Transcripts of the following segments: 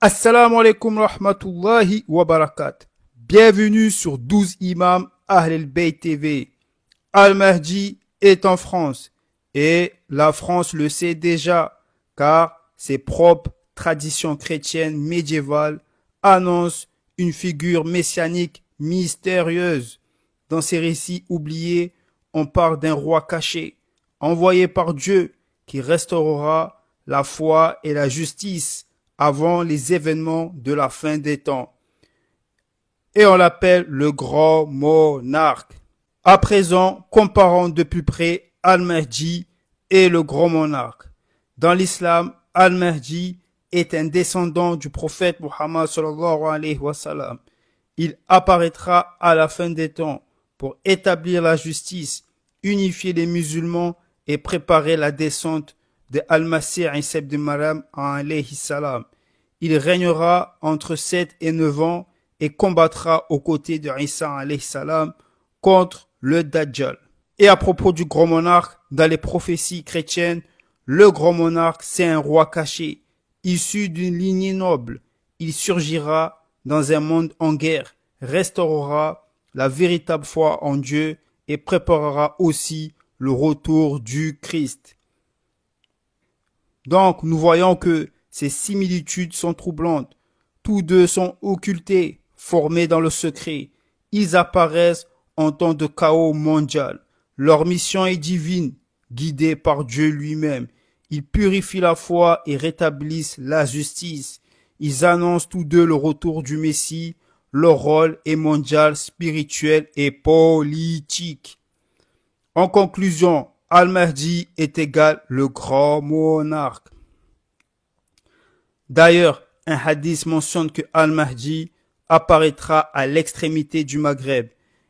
Assalamu alaikum rahmatullahi wa barakatuh. Bienvenue sur 12 imams Ahl al-Bayt TV. Al-Mahdi est en France et la France le sait déjà car ses propres traditions chrétiennes médiévales annoncent une figure messianique mystérieuse. Dans ces récits oubliés, on parle d'un roi caché, envoyé par Dieu, qui restaurera la foi et la justice avant les événements de la fin des temps. Et on l'appelle le grand monarque. À présent, comparons de plus près Al-Mahdi et le grand monarque. Dans l'islam, Al-Mahdi est un descendant du prophète Muhammad sallallahu alayhi wa sallam. Il apparaîtra à la fin des temps pour établir la justice, unifier les musulmans et préparer la descente de Al-Masih Isa ibn Maryam alayhi salam. Il régnera entre 7 et 9 ans et combattra aux côtés de Isa alayhi salam contre le Dajjal. Et à propos du grand monarque, dans les prophéties chrétiennes, le grand monarque, c'est un roi caché, issu d'une lignée noble. Il surgira dans un monde en guerre, restaurera la véritable foi en Dieu et préparera aussi le retour du Christ. Donc, nous voyons que ces similitudes sont troublantes. Tous deux sont occultés, formés dans le secret. Ils apparaissent en temps de chaos mondial. Leur mission est divine, guidée par Dieu lui-même. Ils purifient la foi et rétablissent la justice. Ils annoncent tous deux le retour du Messie. Leur rôle est mondial, spirituel et politique. En conclusion, Al-Mahdi est égal le grand monarque. D'ailleurs, un hadith mentionne que Al-Mahdi apparaîtra à l'extrémité du Maghreb.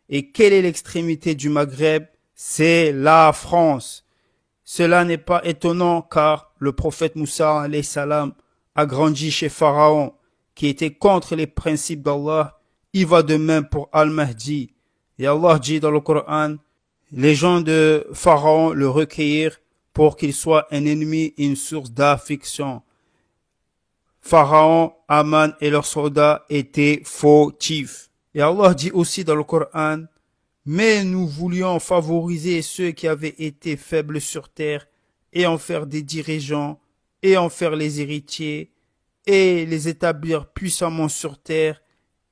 Et quelle est l'extrémité du Maghreb? C'est la France. Cela n'est pas étonnant car le prophète Moussa alayhi salam a grandi chez Pharaon qui était contre les principes d'Allah. Il va de même pour Al-Mahdi. Et Allah dit dans le Coran, les gens de Pharaon le recueillirent pour qu'il soit un ennemi et une source d'affliction. Pharaon, Aman et leurs soldats étaient fautifs. Et Allah dit aussi dans le Coran, mais nous voulions favoriser ceux qui avaient été faibles sur terre et en faire des dirigeants et en faire les héritiers et les établir puissamment sur terre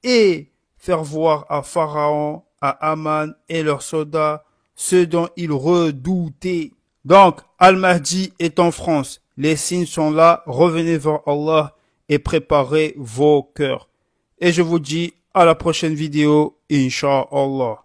et faire voir à Pharaon, à Aman et leurs soldats ce dont ils redoutaient. Donc, Al-Mahdi est en France. Les signes sont là. Revenez vers Allah et préparez vos cœurs. Et je vous dis à la prochaine vidéo, Inch'Allah.